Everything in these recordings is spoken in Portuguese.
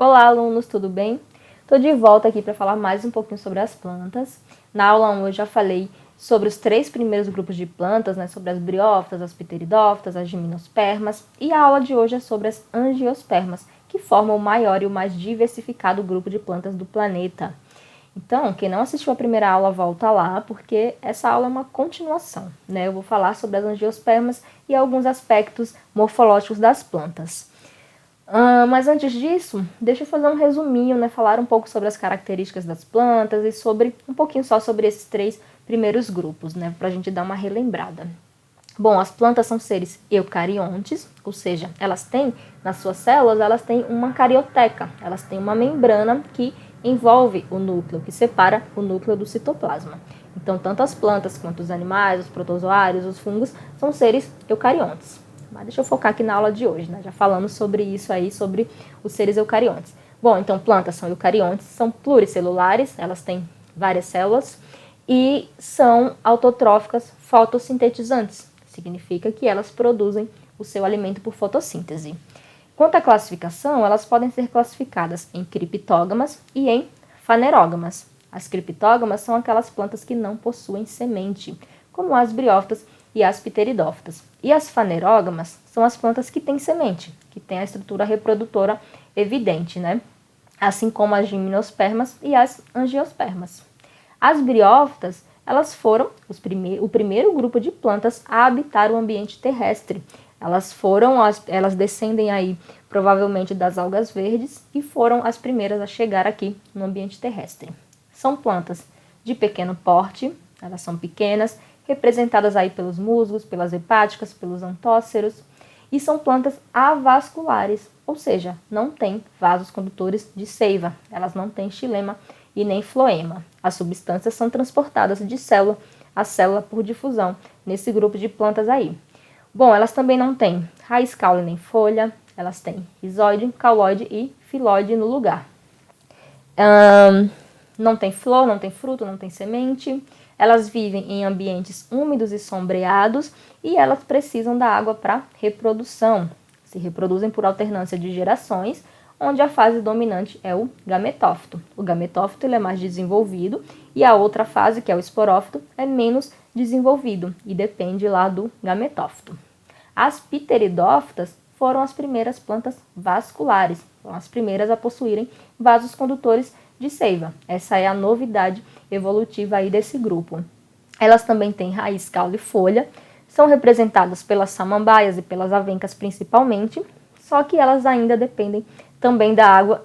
Olá, alunos, tudo bem? Estou de volta aqui para falar mais um pouquinho sobre as plantas. Na aula 1 eu já falei sobre os 3 primeiros grupos de plantas, né, sobre as briófitas, as pteridófitas, as gimnospermas, e a aula de hoje é sobre as angiospermas, que formam o maior e o mais diversificado grupo de plantas do planeta. Então, quem não assistiu a primeira aula, volta lá, porque essa aula é uma continuação, né? Eu vou falar sobre as angiospermas e alguns aspectos morfológicos das plantas. Mas antes disso, deixa eu fazer um resuminho, né? Falar um pouco sobre as características das plantas e sobre um pouquinho só sobre esses 3 primeiros grupos, né? Para a gente dar uma relembrada. Bom, as plantas são seres eucariontes, ou seja, elas têm, nas suas células, elas têm uma carioteca, elas têm uma membrana que envolve o núcleo, que separa o núcleo do citoplasma. Então, tanto as plantas quanto os animais, os protozoários, os fungos, são seres eucariontes. Mas deixa eu focar aqui na aula de hoje, né? Já falamos sobre isso aí, sobre os seres eucariontes. Bom, então plantas são eucariontes, são pluricelulares, elas têm várias células e são autotróficas fotossintetizantes. Significa que elas produzem o seu alimento por fotossíntese. Quanto à classificação, elas podem ser classificadas em criptógamas e em fanerógamas. As criptógamas são aquelas plantas que não possuem semente, como as briófitas e as pteridófitas. E as fanerógamas são as plantas que têm semente, que têm a estrutura reprodutora evidente, né? Assim como as gimnospermas e as angiospermas. As briófitas, elas foram o primeiro grupo de plantas a habitar o ambiente terrestre. Elas descendem aí provavelmente das algas verdes e foram as primeiras a chegar aqui no ambiente terrestre. São plantas de pequeno porte, elas são pequenas, representadas aí pelos musgos, pelas hepáticas, pelos antóceros, e são plantas avasculares, ou seja, não têm vasos condutores de seiva, elas não têm xilema e nem floema. As substâncias são transportadas de célula a célula por difusão nesse grupo de plantas aí. Bom, elas também não têm raiz, caule nem folha, elas têm rizóide, cauloide e filóide no lugar. Não tem flor, não tem fruto, não tem semente. Elas vivem em ambientes úmidos e sombreados e elas precisam da água para reprodução. Se reproduzem por alternância de gerações, onde a fase dominante é o gametófito. O gametófito ele é mais desenvolvido e a outra fase, que é o esporófito, é menos desenvolvido e depende lá do gametófito. As pteridófitas foram as primeiras plantas vasculares, foram as primeiras a possuírem vasos condutores de seiva. Essa é a novidade evolutiva aí desse grupo. Elas também têm raiz, caule e folha, são representadas pelas samambaias e pelas avencas principalmente, só que elas ainda dependem também da água,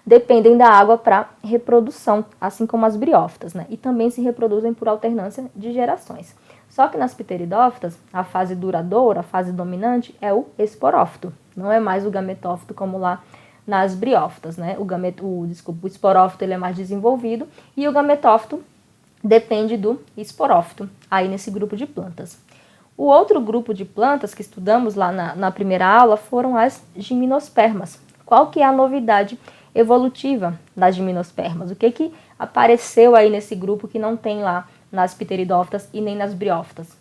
dependem da água para reprodução, assim como as briófitas, né? E também se reproduzem por alternância de gerações. Só que nas pteridófitas, a fase duradoura, a fase dominante é o esporófito, não é mais o gametófito como lá nas briófitas, né? O esporófito ele é mais desenvolvido e o gametófito depende do esporófito, aí nesse grupo de plantas. O outro grupo de plantas que estudamos lá na primeira aula foram as gimnospermas. Qual que é a novidade evolutiva das gimnospermas? O que apareceu aí nesse grupo que não tem lá nas pteridófitas e nem nas briófitas?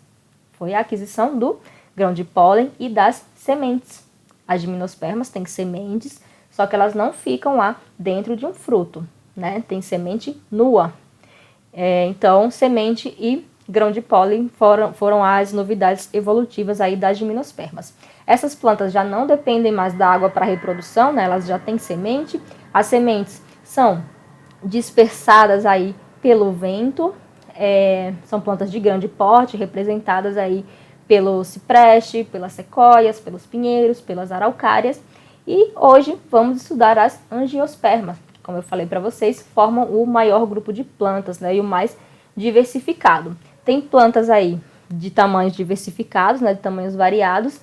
Foi a aquisição do grão de pólen e das sementes. As gimnospermas têm sementes, só que elas não ficam lá dentro de um fruto, né? Tem semente nua. Então, semente e grão de pólen foram as novidades evolutivas aí das gimnospermas. Essas plantas já não dependem mais da água para reprodução, né? Elas já têm semente. As sementes são dispersadas aí pelo vento. São plantas de grande porte, representadas aí pelo cipreste, pelas sequoias, pelos pinheiros, pelas araucárias. E hoje vamos estudar as angiospermas, que, como eu falei para vocês, formam o maior grupo de plantas, né, e o mais diversificado. Tem plantas aí de tamanhos diversificados, né, de tamanhos variados,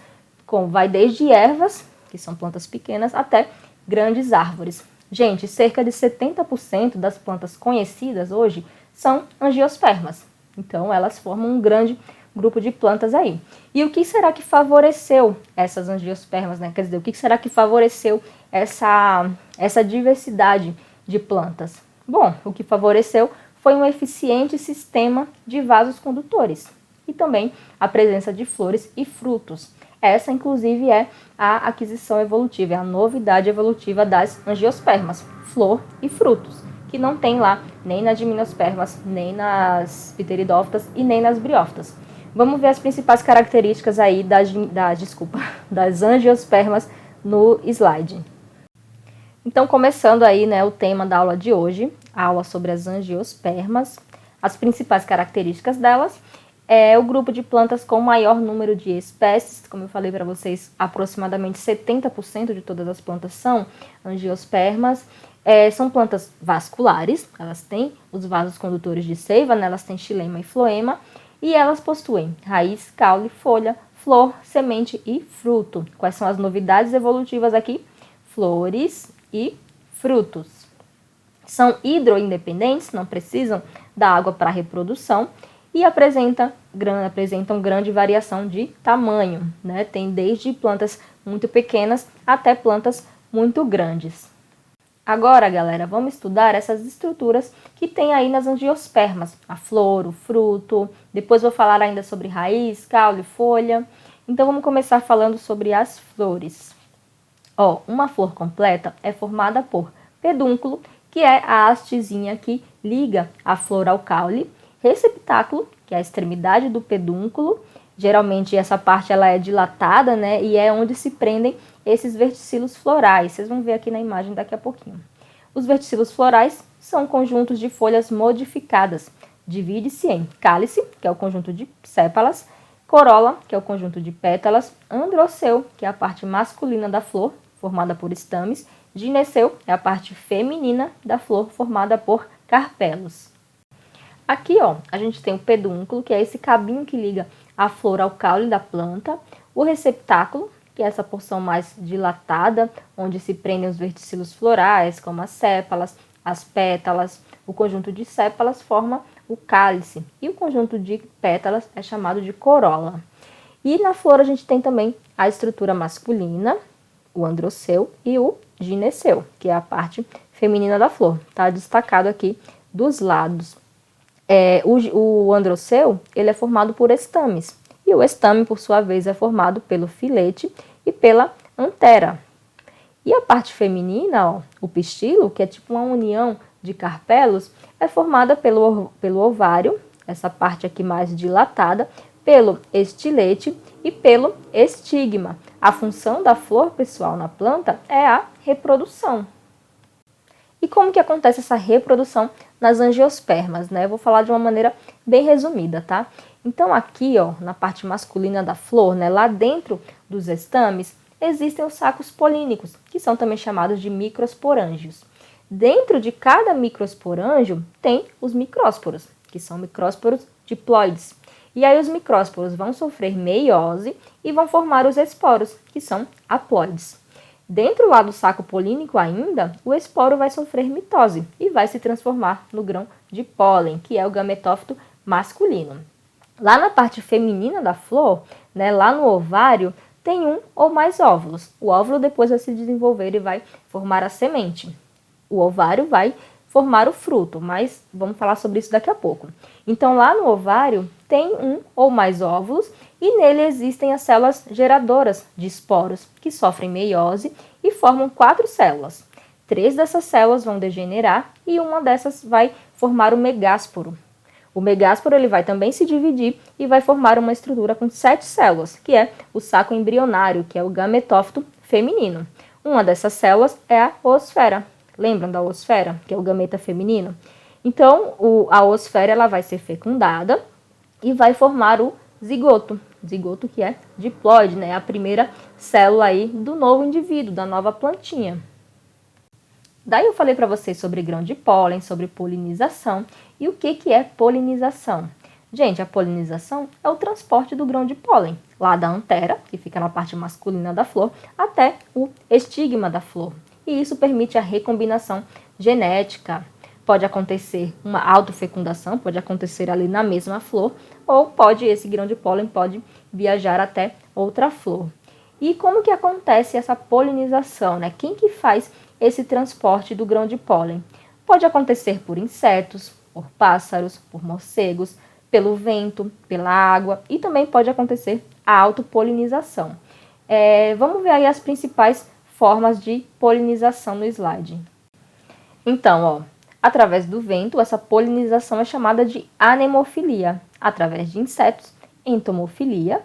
vai desde ervas, que são plantas pequenas, até grandes árvores. Gente, cerca de 70% das plantas conhecidas hoje são angiospermas. Então, elas formam um grande grupo de plantas aí. E o que será que favoreceu essas angiospermas, né? Quer dizer, o que será que favoreceu essa diversidade de plantas? Bom, o que favoreceu foi um eficiente sistema de vasos condutores e também a presença de flores e frutos. Essa, inclusive, é a aquisição evolutiva, é a novidade evolutiva das angiospermas, flor e frutos, que não tem lá nem nas gimnospermas, nem nas pteridófitas e nem nas briófitas. Vamos ver as principais características aí das angiospermas no slide. Então, começando aí, né, o tema da aula de hoje, a aula sobre as angiospermas, as principais características delas. É o grupo de plantas com maior número de espécies, como eu falei para vocês, aproximadamente 70% de todas as plantas são angiospermas. São plantas vasculares, elas têm os vasos condutores de seiva, né? Elas têm xilema e floema, e elas possuem raiz, caule, folha, flor, semente e fruto. Quais são as novidades evolutivas aqui? Flores e frutos. São hidroindependentes, não precisam da água para reprodução, e apresentam grande variação de tamanho, né? Tem desde plantas muito pequenas até plantas muito grandes. Agora, galera, vamos estudar essas estruturas que tem aí nas angiospermas, a flor, o fruto, depois vou falar ainda sobre raiz, caule, folha. Então vamos começar falando sobre as flores. Uma flor completa é formada por pedúnculo, que é a hastezinha que liga a flor ao caule, receptáculo, que é a extremidade do pedúnculo. Geralmente essa parte ela é dilatada, né? E é onde se prendem esses verticilos florais. Vocês vão ver aqui na imagem daqui a pouquinho. Os verticilos florais são conjuntos de folhas modificadas. Divide-se em cálice, que é o conjunto de sépalas, corola, que é o conjunto de pétalas, androceu, que é a parte masculina da flor, formada por estames, gineceu, é a parte feminina da flor, formada por carpelos. Aqui, a gente tem o pedúnculo, que é esse cabinho que liga a flor ao caule da planta, o receptáculo, que é essa porção mais dilatada, onde se prendem os verticilos florais, como as sépalas, as pétalas. O conjunto de sépalas forma o cálice, e o conjunto de pétalas é chamado de corola. E na flor a gente tem também a estrutura masculina, o androceu, e o gineceu, que é a parte feminina da flor. Está destacado aqui dos lados. O androceu, ele é formado por estames, e o estame, por sua vez, é formado pelo filete e pela antera. E a parte feminina, o pistilo, que é tipo uma união de carpelos, é formada pelo ovário, essa parte aqui mais dilatada, pelo estilete e pelo estigma. A função da flor, pessoal, na planta é a reprodução. E como que acontece essa reprodução nas angiospermas, né? Eu vou falar de uma maneira bem resumida, tá? Então aqui, na parte masculina da flor, né, lá dentro dos estames, existem os sacos polínicos, que são também chamados de microsporângios. Dentro de cada microsporângio tem os micrósporos, que são micrósporos diploides. E aí os micrósporos vão sofrer meiose e vão formar os esporos, que são haploides. Dentro lá do saco polínico ainda, o esporo vai sofrer mitose e vai se transformar no grão de pólen, que é o gametófito masculino. Lá na parte feminina da flor, né, lá no ovário, tem um ou mais óvulos. O óvulo depois vai se desenvolver e vai formar a semente. O ovário vai formar o fruto, mas vamos falar sobre isso daqui a pouco. Então lá no ovário tem um ou mais óvulos e nele existem as células geradoras de esporos, que sofrem meiose e formam 4 células. 3 dessas células vão degenerar e uma dessas vai formar o megásporo. O megásporo ele vai também se dividir e vai formar uma estrutura com 7 células, que é o saco embrionário, que é o gametófito feminino. Uma dessas células é a oosfera. Lembram da oosfera, que é o gameta feminino? Então, a oosfera ela vai ser fecundada e vai formar o zigoto. Zigoto que é diploide, né? A primeira célula aí do novo indivíduo, da nova plantinha. Daí eu falei para vocês sobre grão de pólen, sobre polinização. E o que é polinização? Gente, a polinização é o transporte do grão de pólen, lá da antera, que fica na parte masculina da flor, até o estigma da flor. E isso permite a recombinação genética. Pode acontecer uma autofecundação, pode acontecer ali na mesma flor, ou esse grão de pólen pode viajar até outra flor. E como que acontece essa polinização, né? Quem que faz esse transporte do grão de pólen? Pode acontecer por insetos, por pássaros, por morcegos, pelo vento, pela água e também pode acontecer a autopolinização. Vamos ver aí as principais formas de polinização no slide. Então, ó, através do vento, essa polinização é chamada de anemofilia. Através de insetos, entomofilia.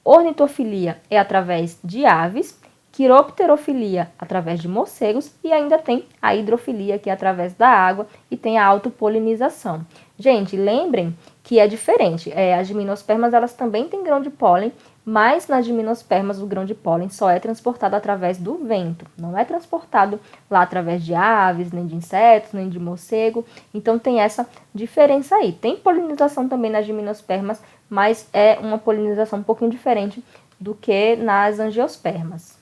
Ornitofilia é através de aves. Quiropterofilia, através de morcegos. E ainda tem a hidrofilia, que é através da água e tem a autopolinização. Gente, lembrem que é diferente. As gimnospermas, elas também têm grão de pólen, mas nas gimnospermas o grão de pólen só é transportado através do vento. Não é transportado lá através de aves, nem de insetos, nem de morcego. Então tem essa diferença aí. Tem polinização também nas gimnospermas, mas é uma polinização um pouquinho diferente do que nas angiospermas.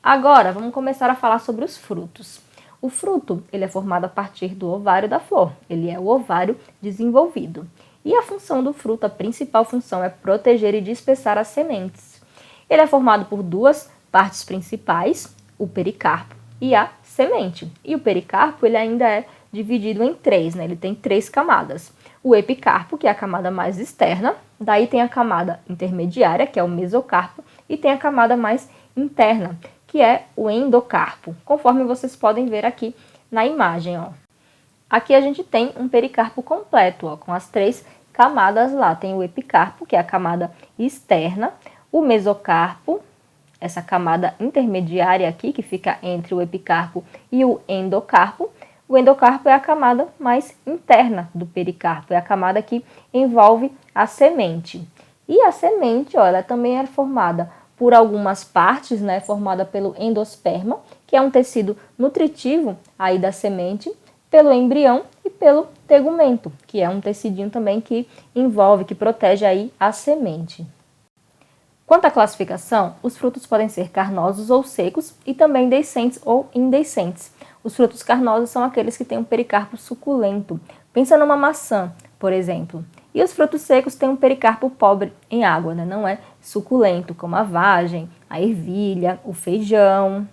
Agora, vamos começar a falar sobre os frutos. O fruto, ele é formado a partir do ovário da flor. Ele é o ovário desenvolvido. E a função do fruto, a principal função, é proteger e dispersar as sementes. Ele é formado por duas partes principais, o pericarpo e a semente. E o pericarpo, ele ainda é dividido em três, né? Ele tem três camadas. O epicarpo, que é a camada mais externa, daí tem a camada intermediária, que é o mesocarpo, e tem a camada mais interna, que é o endocarpo, conforme vocês podem ver aqui na imagem, ó. Aqui a gente tem um pericarpo completo, ó, com as três camadas lá. Tem o epicarpo, que é a camada externa, o mesocarpo, essa camada intermediária aqui, que fica entre o epicarpo e o endocarpo. O endocarpo é a camada mais interna do pericarpo, é a camada que envolve a semente. E a semente, ó, ela também é formada por algumas partes, né, formada pelo endosperma, que é um tecido nutritivo aí da semente, pelo embrião e pelo tegumento, que é um tecidinho também que envolve, que protege aí a semente. Quanto à classificação, os frutos podem ser carnosos ou secos e também deiscentes ou indeiscentes. Os frutos carnosos são aqueles que têm um pericarpo suculento. Pensa numa maçã, por exemplo. E os frutos secos têm um pericarpo pobre em água, né? Não é suculento, como a vagem, a ervilha, o feijão.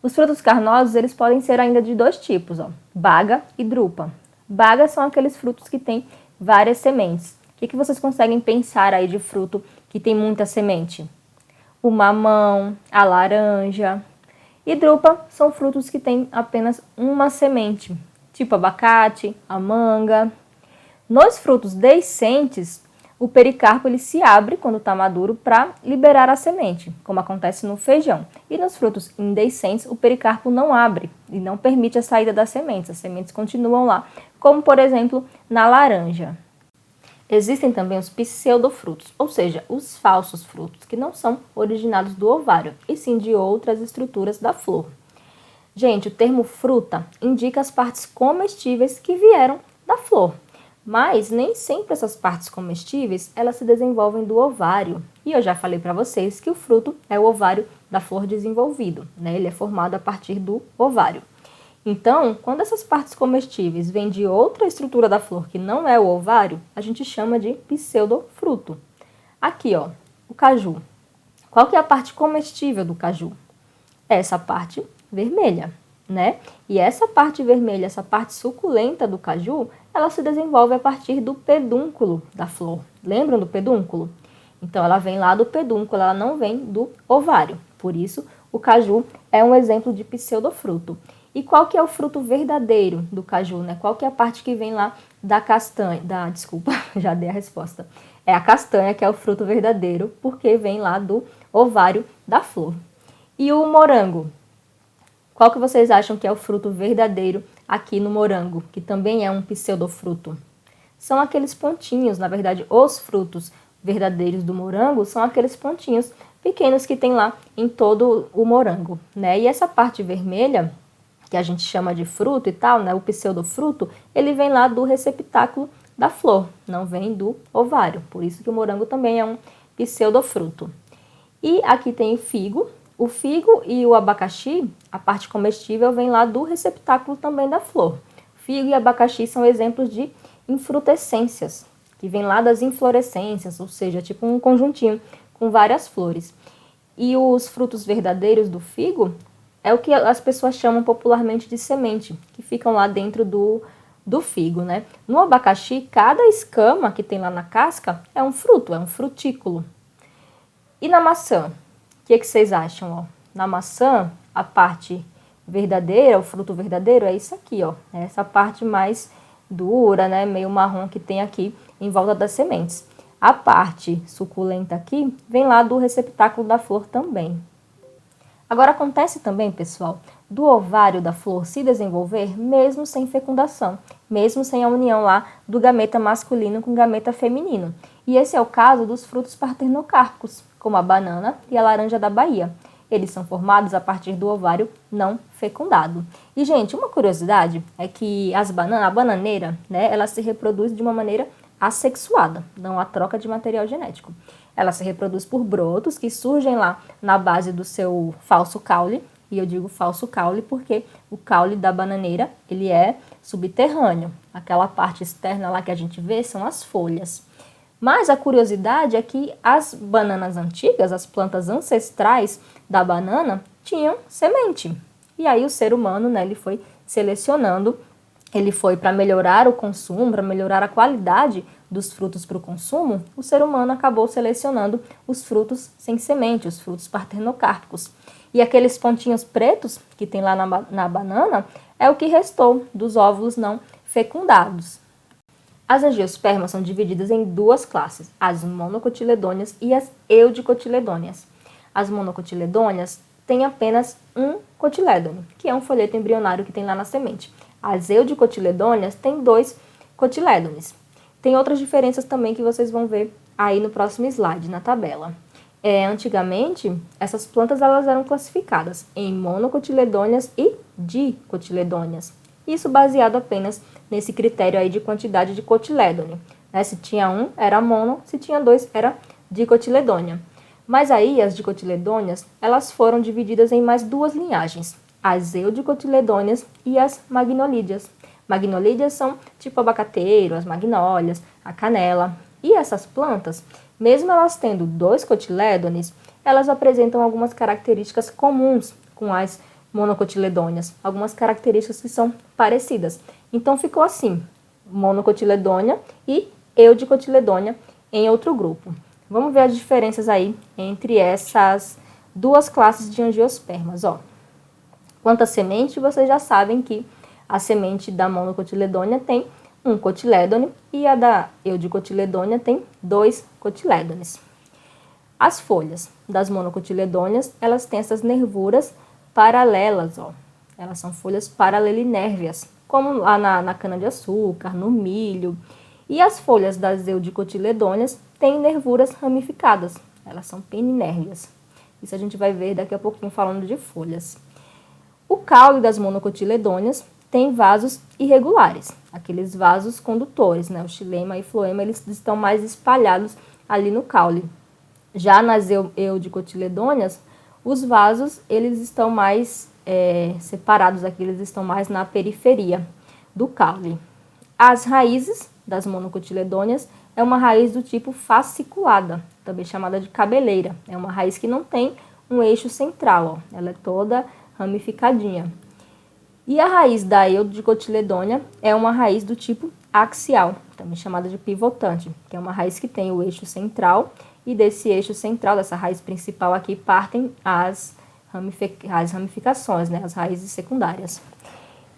Os frutos carnosos, eles podem ser ainda de dois tipos, ó, baga e drupa. Bagas são aqueles frutos que têm várias sementes. O que vocês conseguem pensar aí de fruto que tem muita semente? O mamão, a laranja. E drupa são frutos que têm apenas uma semente, tipo abacate, a manga. Nos frutos deiscentes, o pericarpo ele se abre quando está maduro para liberar a semente, como acontece no feijão. E nos frutos indeiscentes, o pericarpo não abre e não permite a saída das sementes. As sementes continuam lá, como por exemplo na laranja. Existem também os pseudofrutos, ou seja, os falsos frutos, que não são originados do ovário, e sim de outras estruturas da flor. Gente, o termo fruta indica as partes comestíveis que vieram da flor. Mas nem sempre essas partes comestíveis, elas se desenvolvem do ovário. E eu já falei para vocês que o fruto é o ovário da flor desenvolvido, né? Ele é formado a partir do ovário. Então, quando essas partes comestíveis vêm de outra estrutura da flor que não é o ovário, a gente chama de pseudofruto. Aqui, ó, o caju. Qual que é a parte comestível do caju? É essa parte vermelha, né? E essa parte vermelha, essa parte suculenta do caju, ela se desenvolve a partir do pedúnculo da flor. Lembram do pedúnculo? Então, ela vem lá do pedúnculo, ela não vem do ovário. Por isso, o caju é um exemplo de pseudofruto. E qual que é o fruto verdadeiro do caju, né? Qual que é a parte que vem lá da castanha? Desculpa, já dei a resposta. É a castanha que é o fruto verdadeiro, porque vem lá do ovário da flor. E o morango? Qual que vocês acham que é o fruto verdadeiro aqui no morango, que também é um pseudofruto? São aqueles pontinhos, na verdade, os frutos verdadeiros do morango são aqueles pontinhos pequenos que tem lá em todo o morango, né? E essa parte vermelha, que a gente chama de fruto e tal, né? O pseudofruto, ele vem lá do receptáculo da flor, não vem do ovário. Por isso que o morango também é um pseudofruto. E aqui tem o figo. O figo e o abacaxi, a parte comestível, vem lá do receptáculo também da flor. Figo e abacaxi são exemplos de infrutescências, que vem lá das inflorescências, ou seja, tipo um conjuntinho com várias flores. E os frutos verdadeiros do figo é o que as pessoas chamam popularmente de semente, que ficam lá dentro do figo, né? No abacaxi, cada escama que tem lá na casca é um fruto, é um frutículo. E na maçã? que vocês acham, ó? Na maçã, a parte verdadeira, o fruto verdadeiro, é isso aqui, ó. É essa parte mais dura, né, meio marrom que tem aqui em volta das sementes. A parte suculenta aqui vem lá do receptáculo da flor também. Agora acontece também, pessoal, do ovário da flor se desenvolver mesmo sem fecundação, mesmo sem a união lá do gameta masculino com o gameta feminino. E esse é o caso dos frutos parternocárpicos, como a banana e a laranja da Bahia. Eles são formados a partir do ovário não fecundado. E, gente, uma curiosidade é que a bananeira, né, ela se reproduz de uma maneira assexuada, não há troca de material genético. Ela se reproduz por brotos que surgem lá na base do seu falso caule, e eu digo falso caule porque o caule da bananeira, ele é subterrâneo. Aquela parte externa lá que a gente vê são as folhas. Mas a curiosidade é que as bananas antigas, as plantas ancestrais da banana, tinham semente. E aí o ser humano, né, ele foi selecionando, ele foi para melhorar o consumo, para melhorar a qualidade dos frutos para o consumo, o ser humano acabou selecionando os frutos sem semente, os frutos parternocárpicos. E aqueles pontinhos pretos que tem lá na banana é o que restou dos óvulos não fecundados. As angiospermas são divididas em duas classes, as monocotiledôneas e as eudicotiledôneas. As monocotiledôneas têm apenas um cotilédone, que é um folheto embrionário que tem lá na semente. As eudicotiledôneas têm 2 cotilédones. Tem outras diferenças também que vocês vão ver aí no próximo slide, na tabela. Antigamente, essas plantas elas eram classificadas em monocotiledôneas e dicotiledôneas. Isso baseado apenas nesse critério aí de quantidade de cotilédone. Né? Se tinha um, era mono, se tinha 2, era dicotiledônia. Mas aí as dicotiledôneas, elas foram divididas em mais 2 linhagens, as eudicotiledôneas e as magnolídeas. Magnolídeas são tipo abacateiro, as magnólias, a canela. E essas plantas, mesmo elas tendo 2 cotilédones, elas apresentam algumas características comuns com as monocotiledôneas, algumas características que são parecidas. Então ficou assim, monocotiledônia e eudicotiledônia em outro grupo. Vamos ver as diferenças aí entre essas 2 classes de angiospermas, ó. Quanto à semente, vocês já sabem que a semente da monocotiledônia tem um cotilédone e a da eudicotiledônia tem 2 cotilédones. As folhas das monocotiledôneas, elas têm essas nervuras paralelas, ó. Elas são folhas paralelinérveas, como lá na cana-de-açúcar, no milho. E as folhas das eudicotiledôneas têm nervuras ramificadas, elas são peninérveas. Isso a gente vai ver daqui a pouquinho falando de folhas. O caule das monocotiledôneas tem vasos irregulares, aqueles vasos condutores, né? O xilema e floema, eles estão mais espalhados ali no caule. Já nas eudicotiledôneas, os vasos, eles estão mais separados aqui, eles estão mais na periferia do caule. As raízes das monocotiledôneas é uma raiz do tipo fasciculada, também chamada de cabeleira. É uma raiz que não tem um eixo central, ó. Ela é toda ramificadinha. E a raiz da eudicotiledônia é uma raiz do tipo axial, também chamada de pivotante, que é uma raiz que tem o eixo central, e desse eixo central, dessa raiz principal aqui, partem as ramificações, né, as raízes secundárias.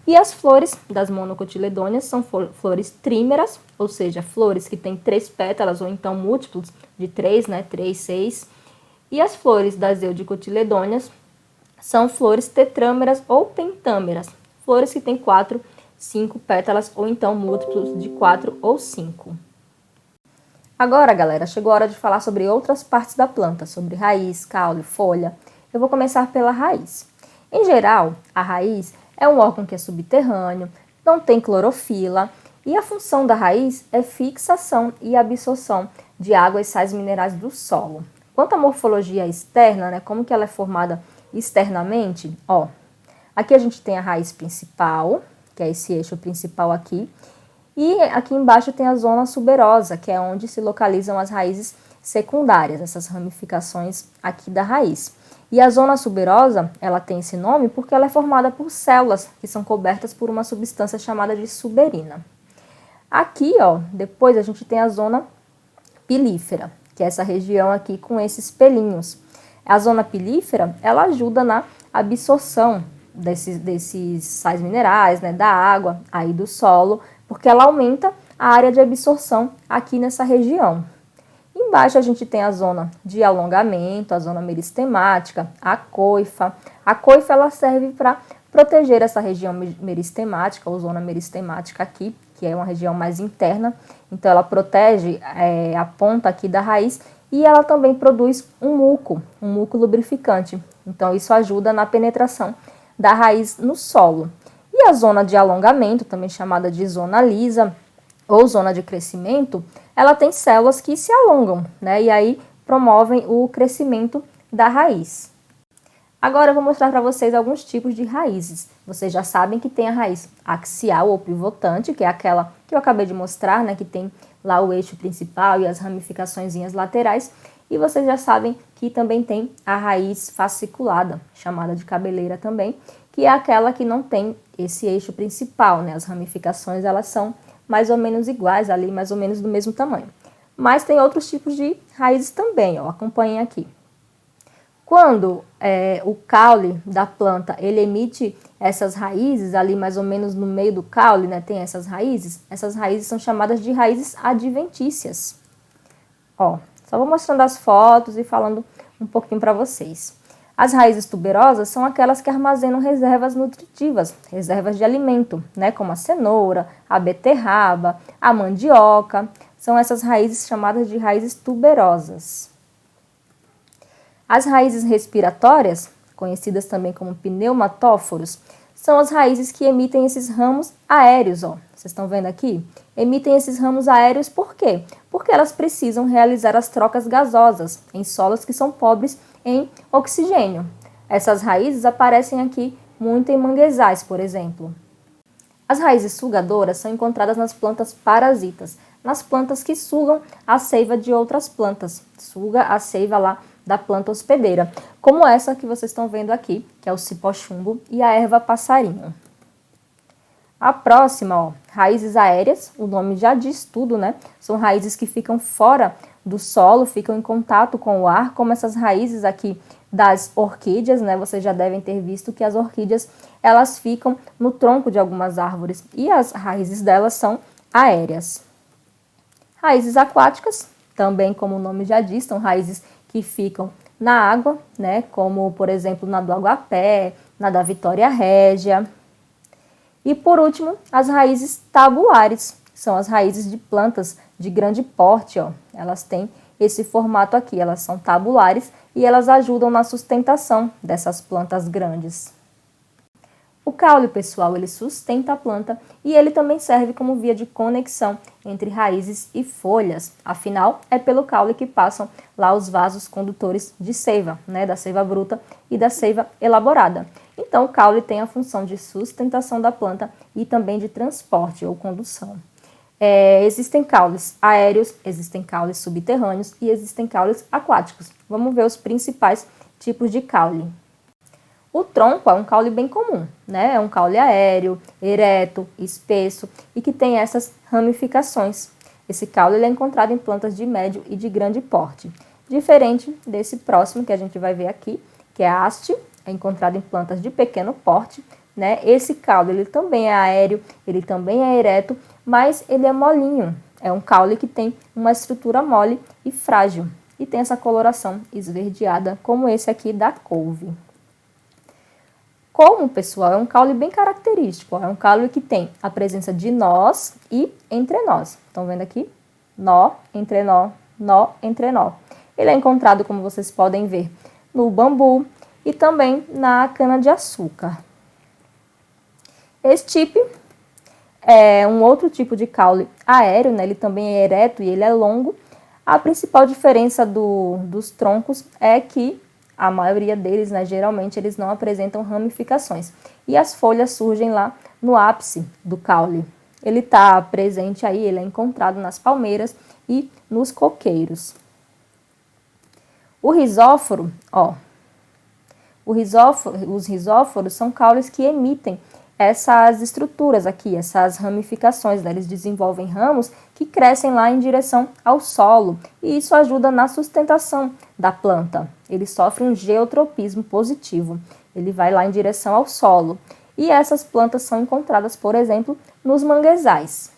E as flores das monocotiledôneas são flores trímeras, ou seja, flores que têm 3 pétalas ou então múltiplos de 3, né, 3, 6. E as flores das eudicotiledôneas são flores tetrâmeras ou pentâmeras, flores que têm 4, 5 pétalas ou então múltiplos de 4 ou 5. Agora, galera, chegou a hora de falar sobre outras partes da planta, sobre raiz, caule, folha. Eu vou começar pela raiz. Em geral, a raiz é um órgão que é subterrâneo, não tem clorofila e a função da raiz é fixação e absorção de água e sais minerais do solo. Quanto à morfologia externa, né, como que ela é formada externamente, ó, aqui a gente tem a raiz principal, que é esse eixo principal aqui, e aqui embaixo tem a zona suberosa, que é onde se localizam as raízes secundárias, essas ramificações aqui da raiz. E a zona suberosa, ela tem esse nome porque ela é formada por células que são cobertas por uma substância chamada de suberina. Aqui, ó, depois a gente tem a zona pilífera, que é essa região aqui com esses pelinhos. A zona pilífera, ela ajuda na absorção desses sais minerais, né, da água, aí do solo, porque ela aumenta a área de absorção aqui nessa região. Embaixo a gente tem a zona de alongamento, a zona meristemática, a coifa. A coifa ela serve para proteger essa região meristemática, ou zona meristemática aqui, que é uma região mais interna. Então ela protege a ponta aqui da raiz e ela também produz um muco lubrificante. Então isso ajuda na penetração da raiz no solo. E a zona de alongamento, também chamada de zona lisa ou zona de crescimento, ela tem células que se alongam, né? E aí promovem o crescimento da raiz. Agora eu vou mostrar para vocês alguns tipos de raízes. Vocês já sabem que tem a raiz axial ou pivotante, que é aquela que eu acabei de mostrar, né? Que tem lá o eixo principal e as ramificaçõezinhas laterais. E vocês já sabem que também tem a raiz fasciculada, chamada de cabeleira também, que é aquela que não tem esse eixo principal, né? As ramificações, elas são mais ou menos iguais ali, mais ou menos do mesmo tamanho. Mas tem outros tipos de raízes também, ó, acompanhem aqui. Quando o caule da planta, ele emite essas raízes ali mais ou menos no meio do caule, né, tem essas raízes são chamadas de raízes adventícias. Ó, só vou mostrando as fotos e falando um pouquinho para vocês. As raízes tuberosas são aquelas que armazenam reservas nutritivas, reservas de alimento, né, como a cenoura, a beterraba, a mandioca. São essas raízes chamadas de raízes tuberosas. As raízes respiratórias, conhecidas também como pneumatóforos, são as raízes que emitem esses ramos aéreos, ó. Vocês estão vendo aqui? Emitem esses ramos aéreos por quê? Porque elas precisam realizar as trocas gasosas em solos que são pobres em oxigênio. Essas raízes aparecem aqui muito em manguezais, por exemplo. As raízes sugadoras são encontradas nas plantas parasitas, nas plantas que sugam a seiva de outras plantas, suga a seiva lá da planta hospedeira, como essa que vocês estão vendo aqui, que é o cipó-chumbo e a erva passarinho. A próxima, ó, raízes aéreas, o nome já diz tudo, né? São raízes que ficam fora do solo, ficam em contato com o ar, como essas raízes aqui das orquídeas, né? Vocês já devem ter visto que as orquídeas, elas ficam no tronco de algumas árvores e as raízes delas são aéreas. Raízes aquáticas, também como o nome já diz, são raízes que ficam na água, né? Como, por exemplo, na do aguapé, na da Vitória Régia. E por último, as raízes tabulares, são as raízes de plantas de grande porte, ó. Elas têm esse formato aqui, elas são tabulares e elas ajudam na sustentação dessas plantas grandes. O caule, pessoal, ele sustenta a planta e ele também serve como via de conexão entre raízes e folhas. Afinal, é pelo caule que passam lá os vasos condutores de seiva, né, da seiva bruta e da seiva elaborada. Então, o caule tem a função de sustentação da planta e também de transporte ou condução. Existem caules aéreos, existem caules subterrâneos e existem caules aquáticos. Vamos ver os principais tipos de caule. O tronco é um caule bem comum, né? É um caule aéreo, ereto, espesso e que tem essas ramificações. Esse caule ele é encontrado em plantas de médio e de grande porte. Diferente desse próximo que a gente vai ver aqui, que é a haste, é encontrado em plantas de pequeno porte, né? Esse caule ele também é aéreo, ele também é ereto, mas ele é molinho. É um caule que tem uma estrutura mole e frágil e tem essa coloração esverdeada, como esse aqui da couve. Como, pessoal, é um caule bem característico, ó. É um caule que tem a presença de nós e entrenós. Estão vendo aqui? Nó, entrenó, nó, entrenó. Ele é encontrado, como vocês podem ver, no bambu e também na cana-de-açúcar. Esse tipo é um outro tipo de caule aéreo, né? Ele também é ereto e ele é longo. A principal diferença dos troncos é que a maioria deles, né, geralmente, eles não apresentam ramificações. E as folhas surgem lá no ápice do caule. Ele está presente aí, ele é encontrado nas palmeiras e nos coqueiros. O rizóforo, ó. Os rizóforos são caules que emitem essas estruturas aqui, essas ramificações, né? Eles desenvolvem ramos que crescem lá em direção ao solo, e isso ajuda na sustentação da planta. Ele sofre um geotropismo positivo, ele vai lá em direção ao solo. E essas plantas são encontradas, por exemplo, nos manguezais.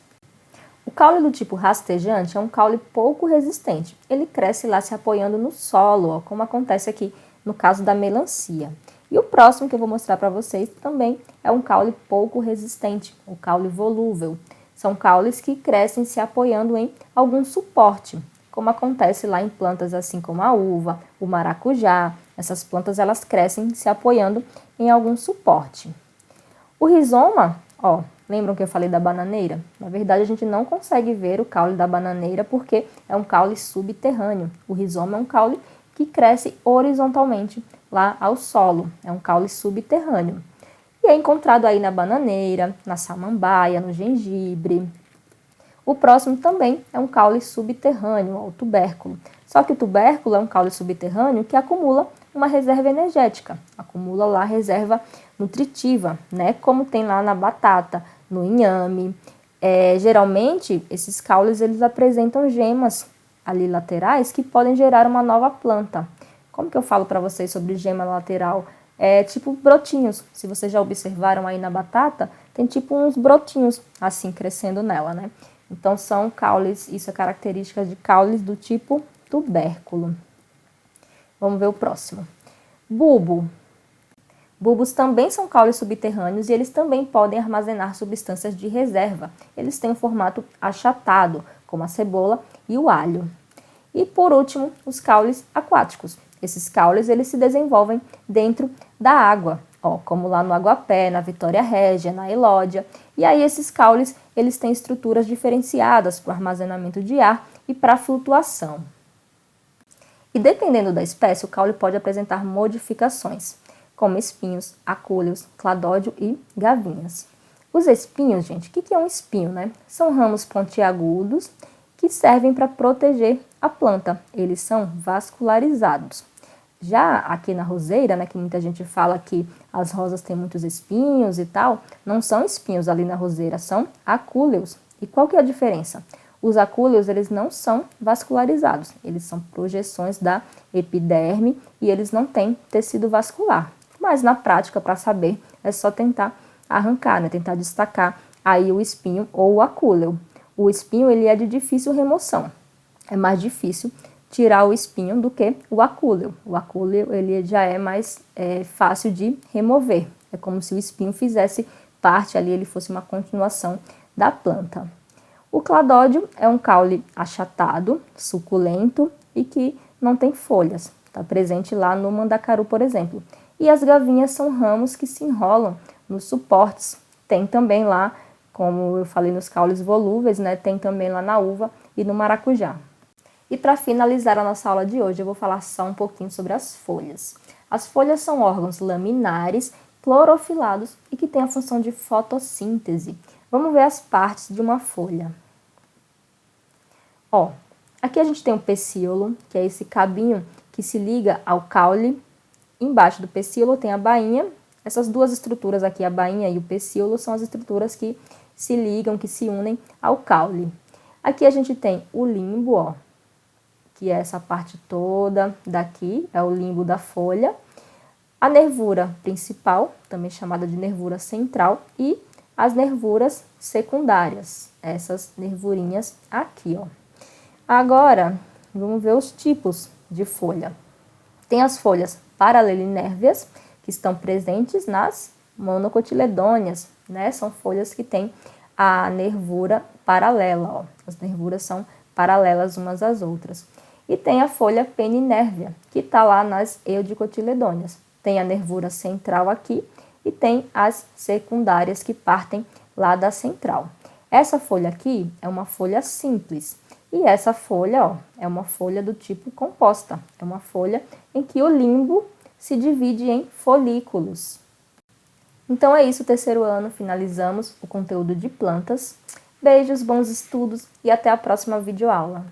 O caule do tipo rastejante é um caule pouco resistente. Ele cresce lá se apoiando no solo, ó, como acontece aqui no caso da melancia. E o próximo que eu vou mostrar para vocês também é um caule pouco resistente, o caule volúvel. São caules que crescem se apoiando em algum suporte, como acontece lá em plantas assim como a uva, o maracujá. Essas plantas elas crescem se apoiando em algum suporte. O rizoma, ó, lembram que eu falei da bananeira? Na verdade, a gente não consegue ver o caule da bananeira porque é um caule subterrâneo. O rizoma é um caule que cresce horizontalmente lá ao solo. É um caule subterrâneo. E é encontrado aí na bananeira, na samambaia, no gengibre. O próximo também é um caule subterrâneo, o tubérculo. Só que o tubérculo é um caule subterrâneo que acumula uma reserva energética, acumula lá reserva nutritiva, né? Como tem lá na batata, no inhame. Geralmente, esses caules eles apresentam gemas ali laterais que podem gerar uma nova planta. Como que eu falo para vocês sobre gema lateral? É tipo brotinhos. Se vocês já observaram aí na batata, tem tipo uns brotinhos assim crescendo nela, né? Então são caules, isso é característica de caules do tipo tubérculo. Vamos ver o próximo. Bulbo. Bulbos também são caules subterrâneos e eles também podem armazenar substâncias de reserva. Eles têm um formato achatado, como a cebola e o alho. E por último, os caules aquáticos. Esses caules eles se desenvolvem dentro da água, ó, como lá no aguapé, na Vitória Régia, na Elódia. E aí esses caules eles têm estruturas diferenciadas para o armazenamento de ar e para a flutuação. E dependendo da espécie, o caule pode apresentar modificações, como espinhos, acúleos, cladódio e gavinhas. Os espinhos, gente, o que é um espinho, né? São ramos pontiagudos que servem para proteger a planta. Eles são vascularizados. Já aqui na roseira, né, que muita gente fala que as rosas têm muitos espinhos e tal, não são espinhos ali na roseira, são acúleos. E qual que é a diferença? Os acúleos, eles não são vascularizados, eles são projeções da epiderme e eles não têm tecido vascular. Mas na prática, para saber, é só tentar arrancar, né, tentar destacar aí o espinho ou o acúleo. O espinho, ele é de difícil remoção, é mais difícil tirar o espinho do que o acúleo. O acúleo ele já é mais fácil de remover. É como se o espinho fizesse parte ali, ele fosse uma continuação da planta. O cladódio é um caule achatado, suculento e que não tem folhas. Está presente lá no mandacaru, por exemplo. E as gavinhas são ramos que se enrolam nos suportes. Tem também lá, como eu falei nos caules volúveis, né? Tem também lá na uva e no maracujá. E para finalizar a nossa aula de hoje, eu vou falar só um pouquinho sobre as folhas. As folhas são órgãos laminares, clorofilados e que têm a função de fotossíntese. Vamos ver as partes de uma folha. Ó, aqui a gente tem o pecíolo, que é esse cabinho que se liga ao caule. Embaixo do pecíolo tem a bainha. Essas duas estruturas aqui, a bainha e o pecíolo, são as estruturas que se ligam, que se unem ao caule. Aqui a gente tem o limbo, ó, que é essa parte toda daqui, é o limbo da folha. A nervura principal, também chamada de nervura central, e as nervuras secundárias, essas nervurinhas aqui, ó. Agora, vamos ver os tipos de folha. Tem as folhas paralelinérveas, que estão presentes nas monocotiledôneas, né? São folhas que têm a nervura paralela, ó. As nervuras são paralelas umas às outras. E tem a folha peninérvea, que está lá nas eudicotiledôneas. Tem a nervura central aqui e tem as secundárias que partem lá da central. Essa folha aqui é uma folha simples. E essa folha, ó, é uma folha do tipo composta. É uma folha em que o limbo se divide em folículos. Então é isso, terceiro ano, finalizamos o conteúdo de plantas. Beijos, bons estudos e até a próxima videoaula.